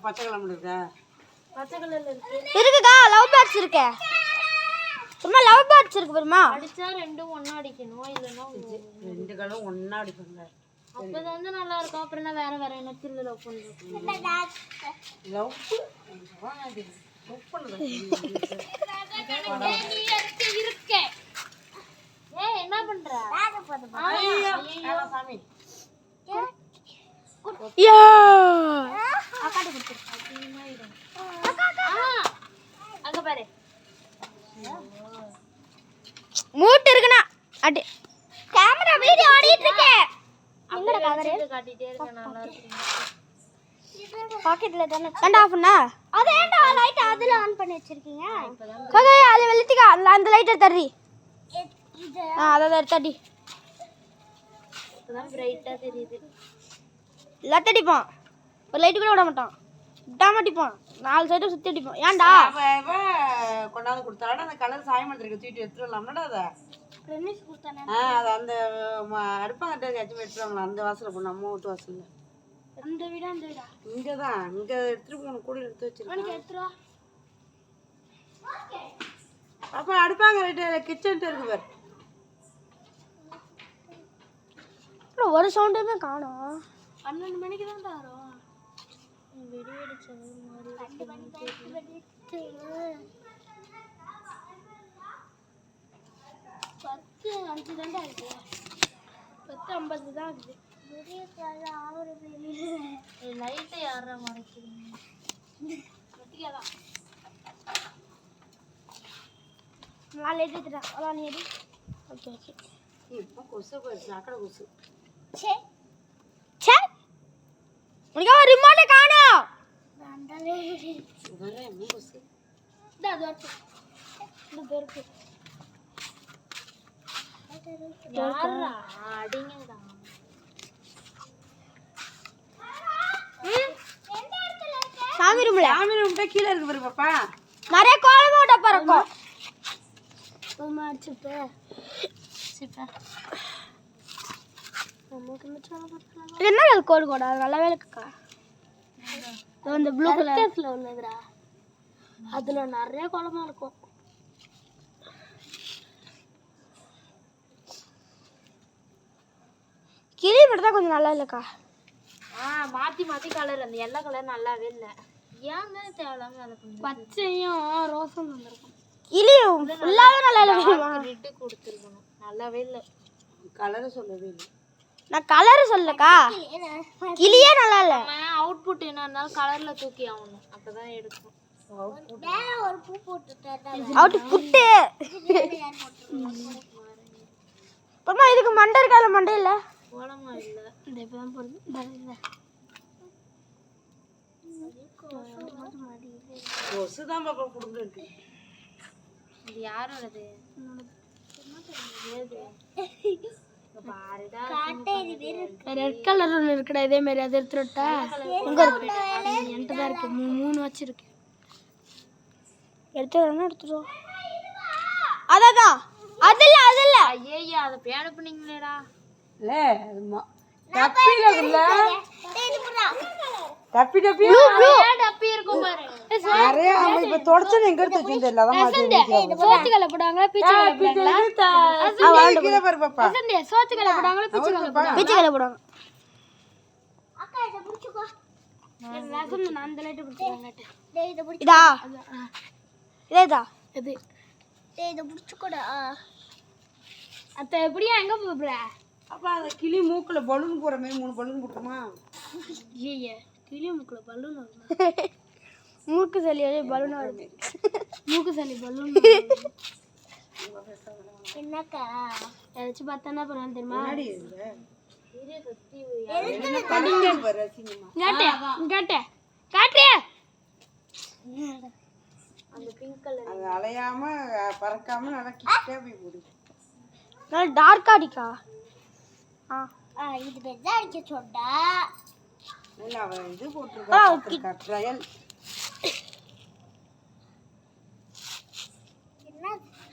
பச்சை கலர் இருக்கா? பச்சை கலர்ல இருக்கு. இருக்குதா? லவ் பேர்ட்ஸ் இருக்கே. சும்மா லவ் பேர்ட்ஸ் இருக்கு பாருமா. அடிச்சா ரெண்டும் ஒண்ணா அடிக்கணும், இல்லனா ரெண்டு கலரும் ஒண்ணா அடிப்பங்க. அப்பதான் வந்து நல்லா இருக்கும். அப்புறம் நான் வேற வேற என்னத்துல லவ் பண்றேன். லவ் பண்ணுங்க. நீ எடுத்து இருக்க. ஏய் என்ன பண்ற? ஐயோ சாமி. யா அக்காட்ட குடுத்து. அங்க பாரு. மூட் இருக்குனா அடி கேமரா வீடியோ ஓடிட்டு இருக்கு. எங்கடா கவர் காட்டிட்டே இருக்க நல்லா இருக்கு. பாக்கெட்ல தான கண்ட் ஆஃப் பண்ணா. அது ஏன்டா லைட் அதுல ஆன் பண்ணி வச்சிருக்கீங்க? கோதை அது வெளுத்திக்க அந்த லைட்டை தர்றி. இது அத தட்டி. இப்பதான் பிரைட்டா தெரியுது. லட்டடிப்போம். ஒரு லைட் கூட விட மாட்டான். விடாம அடிப்போம். நாலு சைடு சுத்தி அடிப்போம். ஏன்டா? கொண்டாந்து கொடுத்தாடா அந்த கலர் சாயமந்திரிக்க தூக்கிட்டு எடுத்துடலாம்டா அத. பிரமிஸ் கொடுத்தானே. அது அந்த அடுப்பாங்கட்ட ஏச்சும் எடுத்துறாங்களா அந்த வாசல்ல போய் நம்ம வீட்டு வாசல்ல. அந்த வீடா அந்த வீடா? இங்கதான் இங்க எடுத்துட்டு போன கூட எடுத்து வச்சிருக்கேன். எடுத்துறா. அப்ப அடுப்பாங்க கிச்சன் இருக்கு பாரு. ஒரு சவுண்டுமே காணோம். 12 மணிக்கு தான் வரும். வெடி வெடிச்சது மாதிரி 2 மணி 10:05 தான் ஆகுது. 10:50 தான் ஆகுது. லைட்டை யாரா மறைக்கிறீங்க? வெட்டிக்கலாம். நான் லைட் எடுத்துட்டேன். அதான் நீ எடு. Okay okay. இப்போ கொசு போயிடுச்சு அக்கடை கொசு. சே சே உனக்கு ஒரு ரிமோட் காணோம். வந்தலே வேற என்ன கொசு? அது வரது. இது இருக்கு. யாரா அடிங்கடா. சாமி ரூம்ல கீழே இருக்கு பாரு பாப்பா. நிறைய கோலம் போட்ட பறக்கும். மார்ச்சுப்பே சிப்பா. என்ன கோடு கோடா நல்லாவே இருக்குக்கா. அந்த ப்ளூ கலர்ல உள்ளதுடா. அதுல நிறைய கோலமா இருக்கும். கிளி மட்டும் தான் கொஞ்சம் நல்லா இல்லக்கா. மாத்தி மாத்தி கலர் அந்த எல்லோ கலர் நல்லாவே இல்ல. ஏன் தேவலாம வேலை பண்ணுது? பச்சையும் ரோஸும் வந்திருக்கும். கிளியும் ஃபுல்லாவே நல்லா இல்ல. ரெட் கொடுத்துருக்கணும். நல்லாவே இல்ல. கலர் சொல்லவே இல்லை. நான் கலர் சொல்லக்கா. கிளியே நல்லா இல்ல. அவுட்புட் என்ன இருந்தாலும் கலர்ல தூக்கி ஆகணும். அப்பதான் எடுக்கும். ஒரு பூ போட்டுட்டேன். அவுட் புட்டு. அம்மா இதுக்கு மண்டை இருக்கால மண்டை இல்ல. கோலமா இல்ல. இந்த இப்பதான் போறது. இல்ல. கொசு தான் பாப்பா குடுக்குறது. இது யாரோடது? பாருடா. ரெட் கலர் ஒன்று இருக்குடா இதே மாதிரி அதை எடுத்துட்டா. எங்க இருக்கு? என்கிட்ட தான் இருக்கு. 3 வச்சிருக்கு. எடுத்துறோம் எடுத்துறோம். அதான் அதில்ல அதில்ல. ஐயா அத பேன பண்ணீங்களேடா. இல்ல டப்பில இல்ல. டப்பி டப்பி டப்பி இருக்கும் பாரு. நிறைய நம்ம இப்ப தொடச்சது எங்க எடுத்து வச்சிருந்தே இல்ல அதான் மாதிரி. சோத்துக்கல போடுவாங்களா பீச்சக்கல போடுவாங்களா? கீழ பாரு பாப்பா. சோத்துக்கல போடுவாங்களா பீச்சக்கல போடுவாங்க? பீச்சக்கல போடுவாங்க. அக்கா இத புடிச்சுக்கோ. நான் சொன்ன அந்த லைட் புடிச்சுங்க. டேய் இத புடி. இதா இதேதா இது. டேய் இத புடிச்சுக்கோடா. அத்த எப்படியா எங்க போற? அப்ப அந்த கிளி மூக்குல பலூன் போற மாதிரி 3 பலூன் போட்டுமா? ஏய் கிளி மூக்குல பலூன் வருது. மூக்கு சளியே பலூன் வருது. மூக்கு சளி பலூன் வருது. என்னக்கா ஏதாச்சும் பார்த்தா என்ன பண்ணுவாங்க தெரியுமா? என்னடி இது? இதே சுத்தி என்ன பண்ணிங்க பாரு அசிங்கமா. காட்டு காட்டு. அந்த பிங்க் கலர் அது அலையாம பறக்காம நல்லா கிட்டே போய் போடு. நல்ல டார்க் அடிக்கா. இது பெருசா அடிக்க சொன்னா இல்ல அவ இது போட்டுருக்கா ட்ரையல். என்ன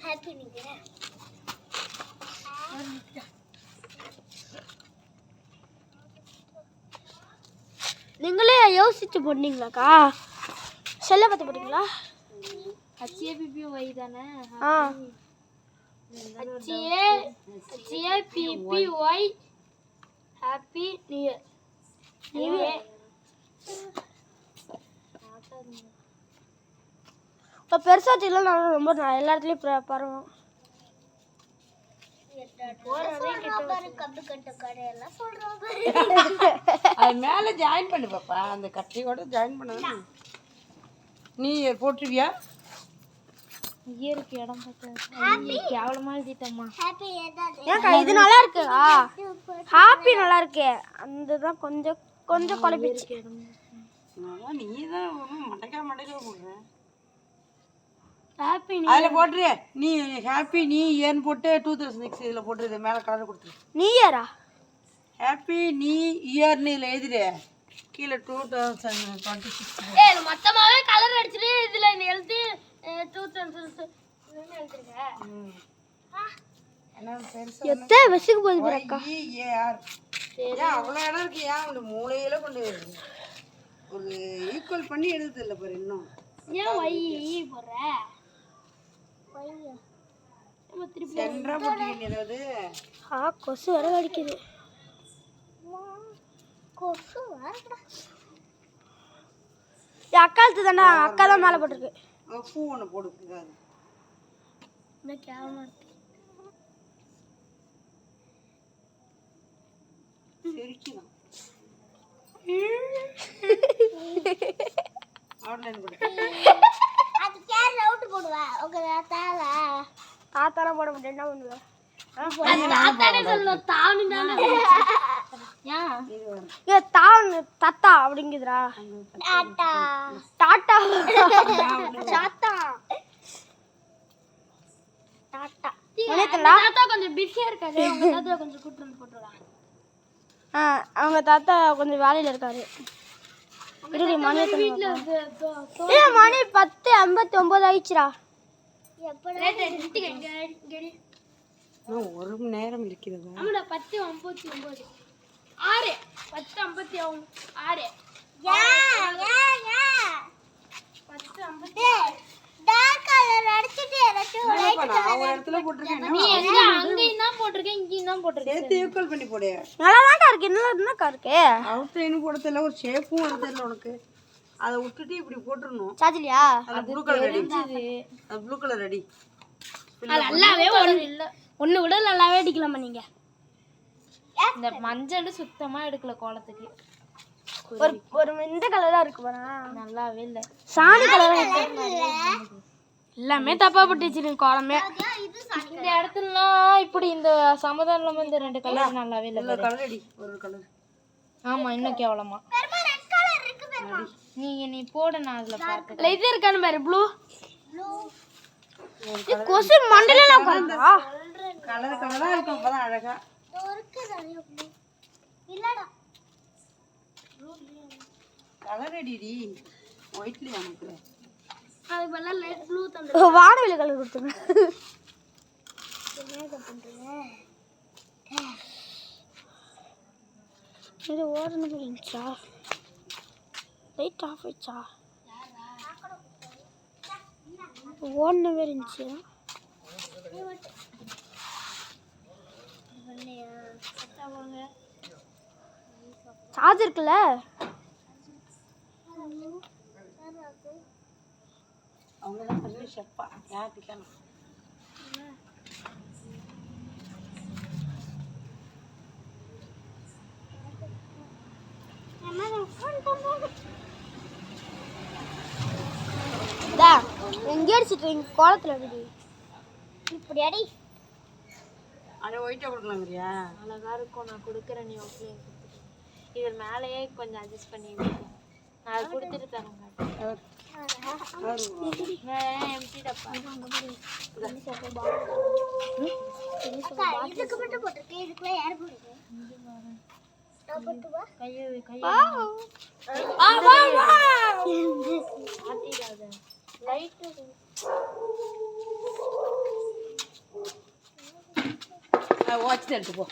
ஹேப்பி நியூ இயர். நீங்களே யோசிச்சு போட்டீங்களாக்கா? செல்ல பார்த்து போட்டீங்களா? HAPPY தானே? ஆ HAPPY ஹாப்பி நியூ இயர். இப்போ பெருசாக வச்சுக்கலாம். நான் ரொம்ப எல்லா இடத்துலையும் பரவும். அது மேலே ஜாயின் பண்ணு பாப்பா. அந்த கட்டையோட ஜாயின் பண்ண. நீ போட்டுருவியா? இயருக்கு இடம் பார்த்து கேவலமா எழுதிட்டம்மா. ஏன்க்கா இது நல்லா இருக்குக்கா? ஹாப்பி நல்லா இருக்கு. அந்த தான் கொஞ்சம் கொஞ்சம் குழப்பிச்சு. நீ தான் மண்டைக்கா போடுற. ஹாப்பி அதில் போட்டுரு. நீ ஹாப்பி நீ இயர்னு போட்டு 2006 இதில் போட்டுரு. மேலே கலர் கொடுத்துரு. நியூ இயரா? ஹாப்பி நீ இயர்னு இதில் எழுதிடு. கீழே 2026. மொத்தமாவே கலர் அடிச்சிட்டு இதுல எழுதி 2000 எத்தனை வயசுக்கு போகுது பாருக்கா? அவ்வளோ இடம் இருக்கு. ஏன் அந்த மூளையில கொண்டு ஒரு ஈக்குவல் பண்ணி எழுதுது இல்லை பாரு. இன்னும் ஏன் வை போடுற? சென்ட்ரா போட்டுக்கிட்டு ஏதாவது கொசு வர அடிக்குது. என் அக்காளுக்கு தானே. அக்கா தான் மேலே போட்டிருக்கு. பூ ஒன்று போடுங்க. சரிக்குதான் தாத்தாலாம் போட முடியும். என்ன பண்ணுவேன்? தாத்தா அப்படிங்குதுரா. டாட்டா கொஞ்சம் பிஸியா இருக்காரு. கொஞ்சம் கூட்டு வந்து போட்டுருவாங்க. அவங்க தாத்தா கொஞ்சம் வேலையில இருக்காரு. மணி 10:59 ஆயிடுச்சுரா. ஒரு மணி நேரம் இருக்கிறதா? 10:59 ஒரு ஷேப்பும் வருது இல்லை உனக்கு. அதை விட்டுட்டு இப்படி போட்டுருணும். சாஜிலியா? Blue colour ready. Blue colour ready. நல்லாவே ஒண்ணு விட நல்லாவே அடிக்கலாமா நீங்க? இந்த மஞ்சள் சுத்தமா எடுக்கல கோலத்துக்கு. ஒரு இந்த கலரா இருக்கு பாரு. நல்லாவே இல்ல. சாணி கலரா எல்லாமே தப்பா போட்டு வச்சிருக்கீங்க கோலமே. இந்த இடத்துலலாம் இப்படி இந்த சமதளம் இந்த ரெண்டு கலர் நல்லாவே இல்ல. Colour ready. ஒரு கலர். ஆமா இன்னும் கேவலமா. நீ போட நான் அதுல பாத்து. இது இருக்கானு பாரு ப்ளூ. கொசு மண்டலல உட்கார்ந்தா. கலர் கலரா இருக்கும் அப்பதான் அழகா. இல்லடா. கலர் ரெடிடி. ஒயிட்ல நமக்கு. அது பதிலா லைட் ப்ளூ தந்து. வானவில கலர் கொடுத்துங்க. என்ன பண்றீங்க? இது ஓரன போயிடுச்சா? லைட் ஆஃப் ஆயிடுச்சா? ஓரனவே இருந்துச்சு. சார்ஜ் இருக்குல்ல? அவங்க தான் பண்ணி ஷெப்பா. யார் பிக்கணும்? எங்கே அடிச்சிட்டு கோலத்தில் அடி இப்படி அடி. அதை ஒயிட்டாக கொடுக்கலாங்கிறியா? அழகா இருக்கும். நான் கொடுக்குறேன் நீ ஓகே. இது மேலேயே கொஞ்சம் அட்ஜஸ்ட் பண்ணிடுறேன். நான் அதை கொடுத்துட்டு தரேன். எம்டி டப்பா. இதுக்கு மட்டும் போட்டுருக்கேன். இதுக்குள்ள யார் போடுறது? வாட்ச் எடுத்து போ.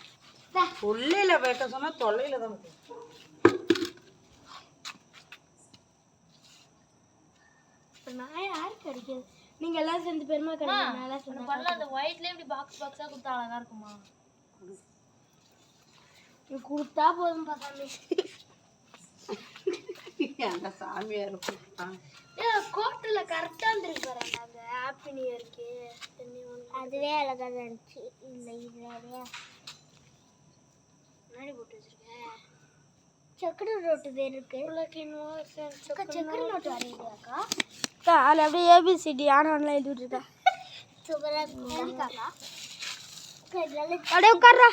உள்ளையில வைக்க சொன்னா தொல்லையில தான். அடிக்கிறது. நீங்க எல்லாம் சேர்ந்து பெருமை கிடையாது. நல்லா ஒண்ணு பண்ணலாம், அந்த ஒயிட்ல இப்படி பாக்ஸ் பாக்ஸா கொடுத்தா அழகா இருக்குமா? கொடுத்தா போதும் பாசாமி. அந்த சாமியார் கோட்டில் கரெக்டாக வந்துருக்கு பாருங்க. அந்த ஹாப்பி நியூ இயருக்கு அதுவே அழகாக தான் இருந்துச்சு. இல்லை இது வேறையா முன்னாடி போட்டு வச்சிருக்கேன். சக்கரை நோட்டு வேறு இருக்கு. சக்கரை நோட்டு வரையிலையாக்கா? அதில் அப்படியே ஏபிசிடி ஆனவன்லாம் எழுதி விட்டுருக்கேன். அப்படியே உட்கார்றா.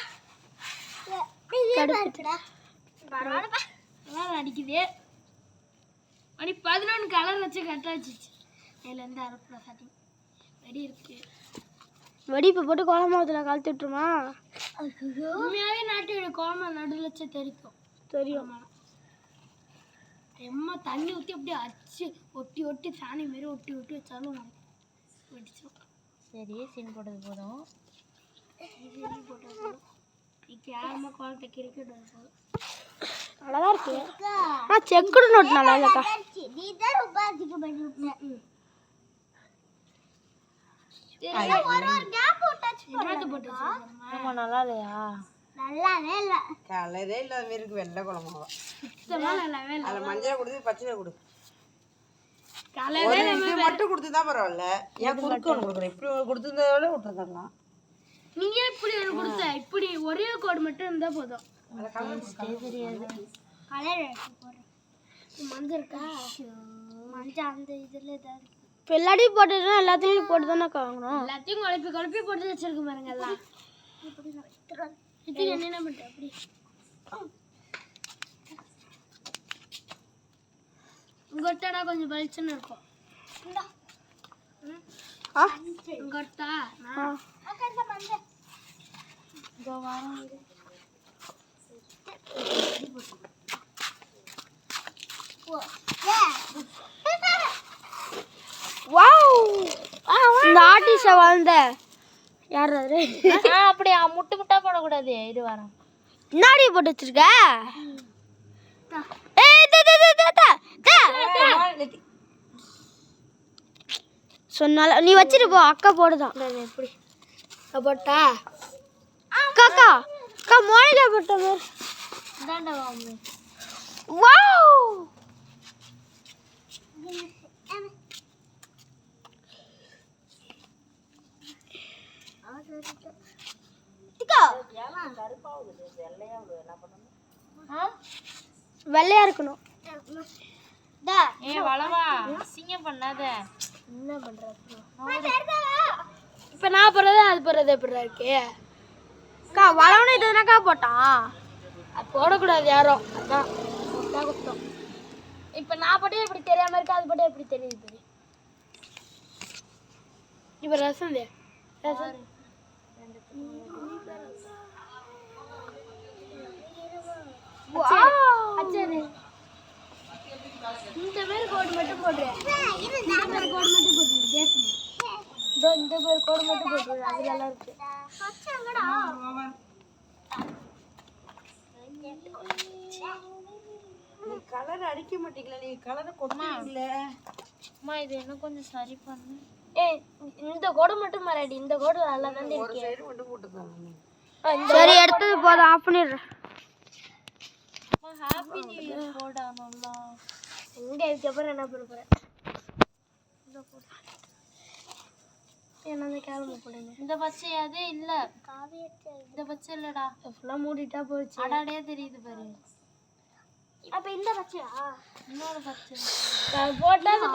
அடிக்குது. மணி 11 கலர் வச்சு கரெக்டாக வச்சிச்சு. அதுலேருந்து அரைப்பா சாட்டிங் வெடி இருக்கு. வெடி இப்போ போட்டு கோலமாவத்தில் கலத்தி விட்டுருமா? உண்மையாகவே நாட்டு கோலமா நடுவில் வச்சு தெரியும். எம்மா தண்ணி ஊற்றி அப்படியே அச்சு ஒட்டி ஒட்டி சாணி மாரி ஒட்டி ஒட்டி வச்சாலும் வெடிச்சிடும். சரி, சீன் போட்டது போதும். இப்போ யாருமா கோலத்தை கிரிக்கெட் போதும். நல்லாதான் இருக்கு. ஆனால் செக்குடு நோட்டு நல்லா இல்லைக்கா. ஆமா, நல்லா இல்லையா? நல்லாவே இல்லை. கலரே இல்லாத மாரி இருக்கு. வெள்ளை குழம்புவா நல்லாவே இல்லை. அதில் மஞ்சள் கொடுத்து பச்சை கொடு. கலரே இது மட்டும் கொடுத்துதான் பரவாயில்ல. ஏன் குறுக்க ஒன்று கொடுக்குறேன்? இப்படி கொடுத்துருந்தோட விட்டுருந்தாங்களாம். நீங்க இப்படி ஒரு கொடுத்த இப்படி ஒரே கோடு மட்டும் இருந்தா போதும். தெரியாது. கலர் மஞ்சள் இருக்கா? மஞ்சள் அந்த இதுல ஏதாவது இப்போ எல்லாத்தையும் போட்டுன்னா எல்லாத்தையும் போட்டு தானே வாங்கணும். எல்லாத்தையும் குழப்பி குழப்பி போட்டு வச்சிருக்க பாருங்க எல்லாம். இதுக்கு என்ன பண்ணுற அப்படி உங்கள்கிட்டடா கொஞ்சம் பளிச்சுன்னு இருக்கும். உங்கள்கிட்ட இந்த ஆர்டிஸ்ட வாழ்ந்த யார் அது? அப்படி முட்டு முட்டா போடக்கூடாது. இது வரோம் முன்னாடி போட்டு வச்சிருக்க. சொன்னால நீ வச்சிட்டு போ. அக்கா போடுதான். எப்படி போட்டா அக்கா அக்கா அக்கா மோனிகா போட்ட மாதிரி. வாவ் வெள்ளையா இருக்கணும். வளவா சிங்கம் பண்ணாத. என்ன பண்ற இப்ப? நான் போடுறது அது போடுறது எப்படி இருக்கு? அக்கா வளவனு இதுனாக்கா போட்டான். அது போடக்கூடாது யாரும். அதான் குத்தம். இப்ப நான் போட்டு இப்படி தெரியாம இருக்கு. அது போட்டு எப்படி தெரியுது? இப்ப ரசம் ரசம் இந்த மாதிரி கோடு மட்டும் போடுறேன். இந்த மாதிரி கோடு மட்டும் போட்டுரு. பேசுங்க. இந்த மாதிரி கோடு மட்டும் போட்டுரு. அது நல்லா இருக்கு. நீ கலர் அடிக்க மாட்டீங்களா? நீ கலரை கொட்டுவீங்கள. அம்மா இது என்ன கொஞ்சம் சரி பண்ணு. ஏய் இந்த கோடு மட்டும் மறடி. இந்த கோடு நல்லா தான் இருக்கு. ஒரு சைடு மட்டும் போட்டுதாங்க. சரி எடுத்தது போதும். ஆஃப் பண்ணிடுறேன். ஹாப்பி நியூ இயர் போடணும்ல. எங்க இதுக்கு அப்புறம் என்ன பண்ண போறேன்? இந்த போடு. என்ன கேரளா போடுங்க. இந்த பச்சையாதே இல்ல. இந்த பச்சை இல்லடா. ஃபுல்லா மூடிட்டா போச்சு. அடாடே தெரியுது பாரு. அப்ப இந்த பச்சையா? இன்னொரு பச்சை போட்டா